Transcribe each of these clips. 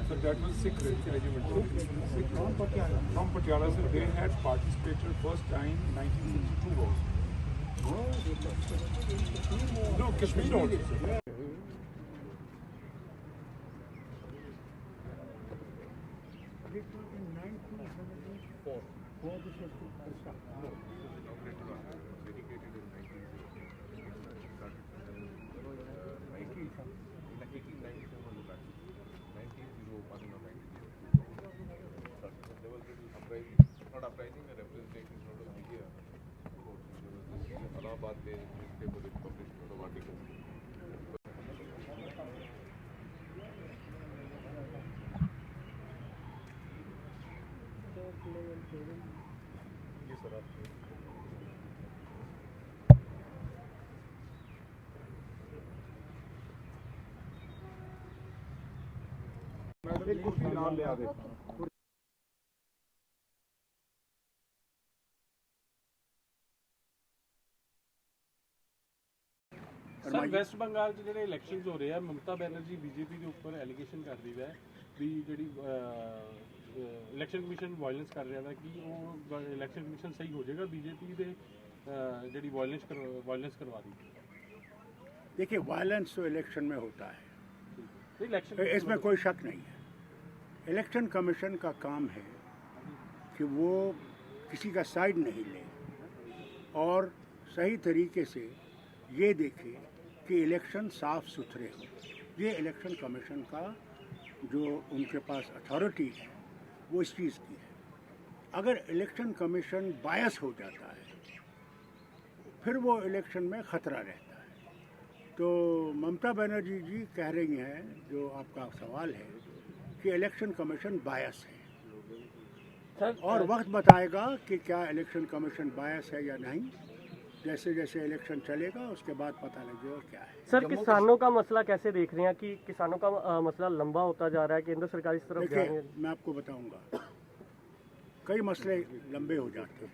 So that was Sikh regiment. Sikh from Patiala. So they had participated first time in 1962 also. No, Kashmir also. नाम ले आगे। Sir waste Bengal च जेह्ड़े elections हो रहे हैं ममता बनर्जी बीजेपी के ऊपर एलीगेशन कर रही है भी जी इलैक्शन कमीशन वायलेंस कर रहा है कि वो इलैक्शन कमीशन सही हो जाएगा बीजेपी के जी वायलेंस करवा रही है। देखिए वायलेंस तो इलेक्शन में होता है, इलेक्शन इसमें कोई शक नहीं है। इलेक्शन कमीशन का काम है कि वो किसी का साइड नहीं ले और सही तरीके से ये देखे कि इलेक्शन साफ सुथरे हो। ये इलेक्शन कमीशन का जो उनके पास अथॉरिटी है वो इस चीज़ की है। अगर इलेक्शन कमीशन बायस हो जाता है फिर वो इलेक्शन में ख़तरा रहता है। तो ममता बनर्जी जी कह रही हैं, जो आपका सवाल है, कि इलेक्शन कमीशन बायस है और वक्त बताएगा कि क्या इलेक्शन कमीशन बायस है या नहीं। जैसे जैसे इलेक्शन चलेगा उसके बाद पता लगेगा क्या है। सर किसानों का मसला कैसे देख रहे हैं कि किसानों का मसला लंबा होता जा रहा है, केंद्र सरकार इस तरफ जा रही है? देखिए मैं आपको बताऊंगा, कई मसले लंबे हो जाते हैं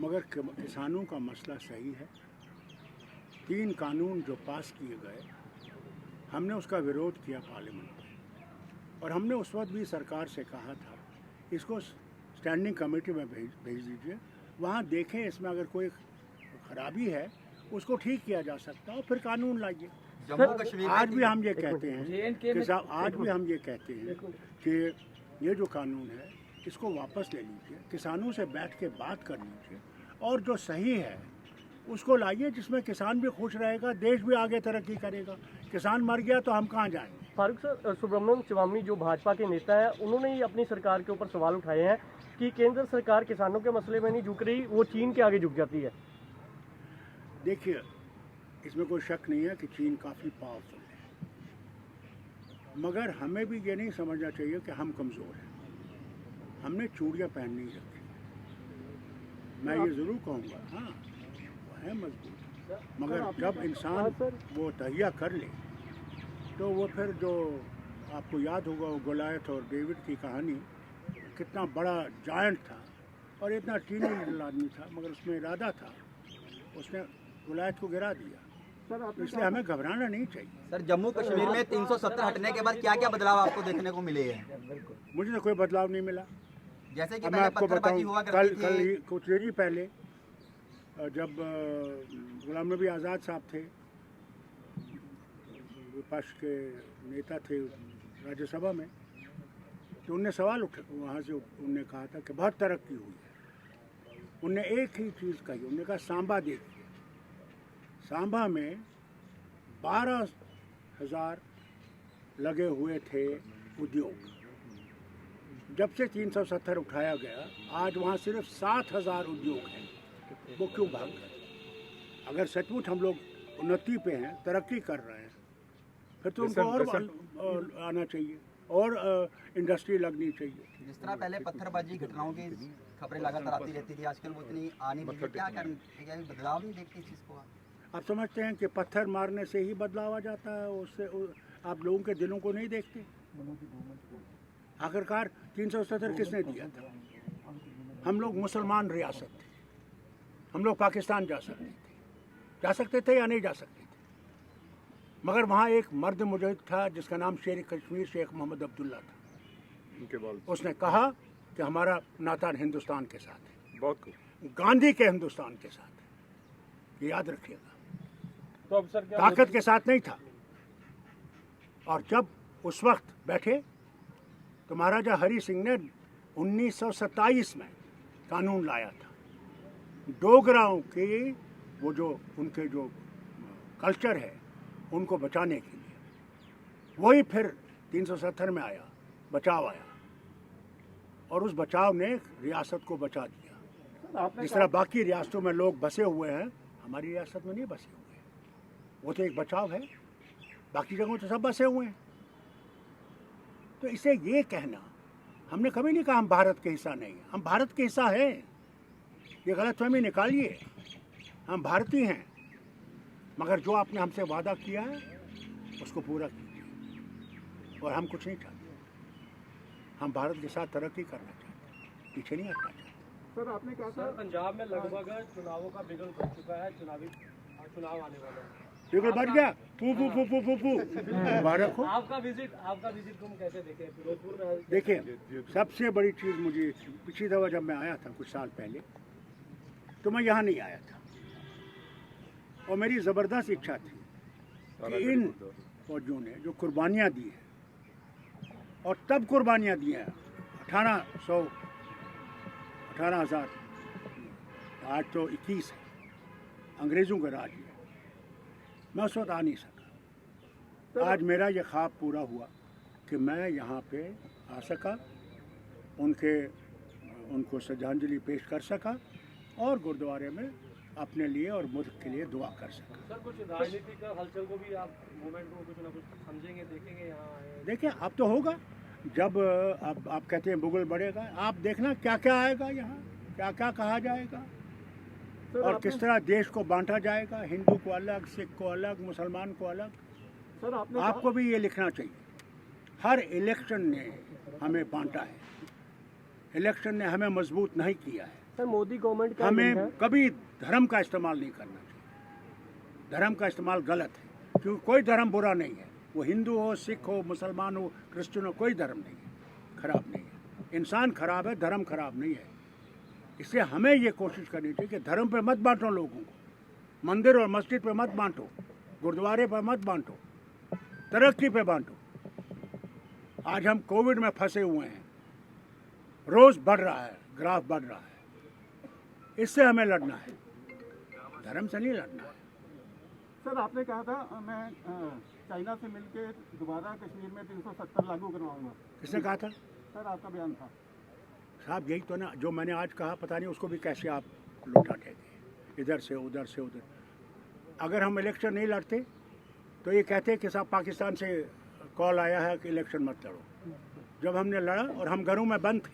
मगर किसानों का मसला सही है। 3 कानून जो पास किए गए हमने उसका विरोध किया पार्लियामेंट में और हमने उस वक्त भी सरकार से कहा था इसको स्टैंडिंग कमेटी में भेज दीजिए, वहाँ देखें इसमें अगर कोई खराबी है उसको ठीक किया जा सकता है और फिर कानून लाइए। आज भी हम ये कहते हैं कि आज भी हम ये कहते हैं कि ये जो कानून है इसको वापस ले लीजिए, किसानों से बैठ के बात कर लीजिए और जो सही है उसको लाइए जिसमें किसान भी खुश रहेगा, देश भी आगे तरक्की करेगा। किसान मर गया तो हम कहाँ जाएंगे। फारूक सर, सुब्रमण्यम स्वामी जो भाजपा के नेता हैं उन्होंने ही अपनी सरकार के ऊपर सवाल उठाए हैं कि केंद्र सरकार किसानों के मसले में नहीं झुक रही, वो चीन के आगे झुक जाती है। देखिए इसमें कोई शक नहीं है कि चीन काफ़ी पावरफुल है, मगर हमें भी ये नहीं समझना चाहिए कि हम कमज़ोर हैं। हमने चूड़ियाँ पहन नहीं रखी। मैं ये ज़रूर कहूँगा हाँ वो है मजबूत, मगर जब इंसान वो तहिया कर ले तो वो फिर जो आपको याद होगा वो गोलायत और डेविड की कहानी, कितना बड़ा जायंट था और इतना टीनी लिटिल आदमी था मगर उसमें इरादा था, उसने गोलायत को गिरा दिया। इसलिए हमें घबराना नहीं चाहिए। सर जम्मू कश्मीर में 370 हटने के बाद क्या क्या बदलाव आपको देखने को मिले हैं? मुझे तो कोई बदलाव नहीं मिला। जैसे कि मैं आपको बताऊं, कल कुछ देर ही पहले जब गुलाम नबी आज़ाद साहब थे, विपक्ष के नेता थे राज्यसभा में, तो उनने सवाल उठा, वहाँ से उनने कहा था कि बहुत तरक्की हुई है। उनने एक ही चीज़ कही, उन्होंने कहा सांबा देखिए, सांबा में 12,000 लगे हुए थे उद्योग। जब से 370 उठाया गया आज वहाँ सिर्फ 7,000 उद्योग हैं। वो क्यों भाग गए? अगर सचमुच हम लोग उन्नति पे हैं, तरक्की कर रहे हैं, फिर तो उनको और आना चाहिए और इंडस्ट्री लगनी चाहिए। जिस तरह पहले पत्थरबाजी घटनाओं की खबरें लगातार आती रहती थी, आजकल वो इतनी आनी नहीं है, क्या बदलाव नहीं देखते इस चीज़ को? आप समझते हैं कि पत्थर मारने से ही बदलाव आ जाता है? उससे आप लोगों के दिलों को नहीं देखते? आखिरकार 370 किसने दिया था? हम लोग मुसलमान रियासत थे, हम लोग पाकिस्तान जा सकते थे या नहीं जा सकते थे? मगर वहाँ एक मर्द मुजाहिद था जिसका नाम शेर कश्मीर शेख मोहम्मद अब्दुल्ला था। उनके बाद उसने कहा कि हमारा नाता हिंदुस्तान के साथ है, बहुत खूब। गांधी के हिंदुस्तान के साथ है, ये याद रखिएगा। तो अब सर क्या ताकत के साथ नहीं था। और जब उस वक्त बैठे तो महाराजा हरि सिंह ने 1927 में कानून लाया था डोगराओं के वो जो उनके जो कल्चर है उनको बचाने के लिए। वही फिर 370 में आया, बचाव आया, और उस बचाव ने रियासत को बचा दिया। जिस तरह बाकी रियासतों में लोग बसे हुए हैं, हमारी रियासत में नहीं बसे हुए हैं। वो तो एक बचाव है, बाकी जगहों तो सब बसे हुए हैं। तो इसे ये कहना, हमने कभी नहीं कहा हम भारत के हिस्सा नहीं हैं, हम भारत के हिस्सा हैं। ये गलतफहमी निकालिए, हम भारतीय हैं, मगर जो आपने हमसे वादा किया है उसको पूरा कीजिए। और हम कुछ नहीं चाहते, हम भारत के साथ तरक्की करना चाहते हैं, पीछे नहीं हटना चाहते। सर आपने कहा सर पंजाब में लगभग चुनावों का बिगड़ बढ़ चुका है, चुनाव आने वाला है। बिल्कुल बढ़ गया, फू फू फू फू फू फू मुबारक हो। आपका विजिट तुम कैसे देखे फिरोजपुर में? देखिए, सबसे बड़ी चीज़ मुझे, पिछली दफ़ा जब मैं आया था कुछ साल पहले, तो मैं यहाँ नहीं आया था, और मेरी ज़बरदस्त इच्छा थी कि इन फौजियों ने जो कुर्बानियाँ दी हैं, और तब कुर्बानियाँ दी हैं 18,000, आज तो 21 है, अंग्रेज़ों का राज है, मैं उस वक्त आ नहीं सका। आज मेरा ये ख्वाब पूरा हुआ कि मैं यहाँ पे आ सका, उनको श्रद्धांजलि पेश कर सका, और गुरुद्वारे में अपने लिए और मुल्क के लिए दुआ कर सका। सर कुछ राजनीतिक हलचल को भी आप मूवमेंट को कुछ ना कुछ समझेंगे, देखेंगे यहाँ? देखिए, अब तो होगा, जब अब आप कहते हैं बुगल बढ़ेगा, आप देखना क्या क्या आएगा यहाँ, क्या क्या कहा जाएगा, और किस तरह देश को बांटा जाएगा, हिंदू को अलग, सिख को अलग, मुसलमान को अलग। सर आपको भी ये लिखना चाहिए, हर इलेक्शन ने हमें बांटा है, इलेक्शन ने हमें मजबूत नहीं किया है। सर मोदी गवर्नमेंट का हमें कभी धर्म का इस्तेमाल नहीं करना चाहिए, धर्म का इस्तेमाल गलत है, क्योंकि कोई धर्म बुरा नहीं है, वो हिंदू हो, सिख हो, मुसलमान हो, क्रिश्चियन हो, कोई धर्म नहीं है खराब नहीं है। इंसान खराब है, धर्म खराब नहीं है। इसलिए हमें ये कोशिश करनी चाहिए कि धर्म पे मत बांटो लोगों को, मंदिर और मस्जिद पे मत बांटो, गुरुद्वारे पे मत बांटो, तरक्की पे बांटो। आज हम कोविड में फंसे हुए हैं, रोज़ बढ़ रहा है, ग्राफ बढ़ रहा है, इससे हमें लड़ना है, धर्म से नहीं लड़ना है। सर आपने कहा था मैं चाइना से मिलके दोबारा कश्मीर में 370 लागू करवाऊंगा, किसने कहा था? सर आपका बयान था। साहब यही तो ना, जो मैंने आज कहा, पता नहीं उसको भी कैसे आप लौटा देंगे, इधर से उधर से उधर। अगर हम इलेक्शन नहीं लड़ते तो ये कहते कि साहब पाकिस्तान से कॉल आया है कि इलेक्शन मत लड़ो। जब हमने लड़ा और हम घरों में बंद थे,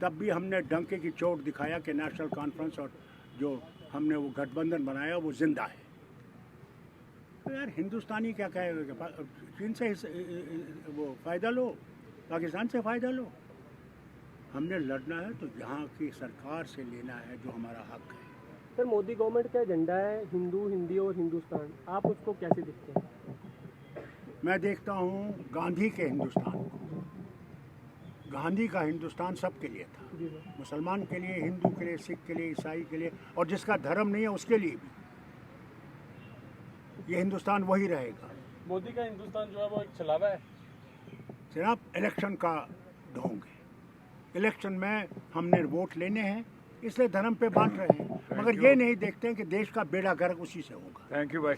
तब भी हमने डंके की चोट दिखाया कि नेशनल कॉन्फ्रेंस और जो हमने वो गठबंधन बनाया वो जिंदा है। तो यार हिंदुस्तानी क्या कहेगा, चीन से वो फ़ायदा लो, पाकिस्तान से फ़ायदा लो। हमने लड़ना है तो यहाँ की सरकार से लेना है जो हमारा हक है। सर मोदी गवर्नमेंट का एजेंडा है हिंदू, हिंदी और हिंदुस्तान, आप उसको कैसे देखते हैं? मैं देखता हूँ गांधी के हिंदुस्तान को। गांधी का हिंदुस्तान सबके लिए था, मुसलमान के लिए, हिंदू के लिए, सिख के लिए, ईसाई के लिए, और जिसका धर्म नहीं है उसके लिए भी। ये हिंदुस्तान वही रहेगा। मोदी का हिंदुस्तान जो है वो एक छलावा है। जनाब, इलेक्शन का ढोंग है, इलेक्शन में हमने वोट लेने हैं, इसलिए धर्म पे बांट रहे हैं, मगर ये नहीं देखते हैं कि देश का बेड़ा गर्क उसी से होगा। थैंक यू भाई।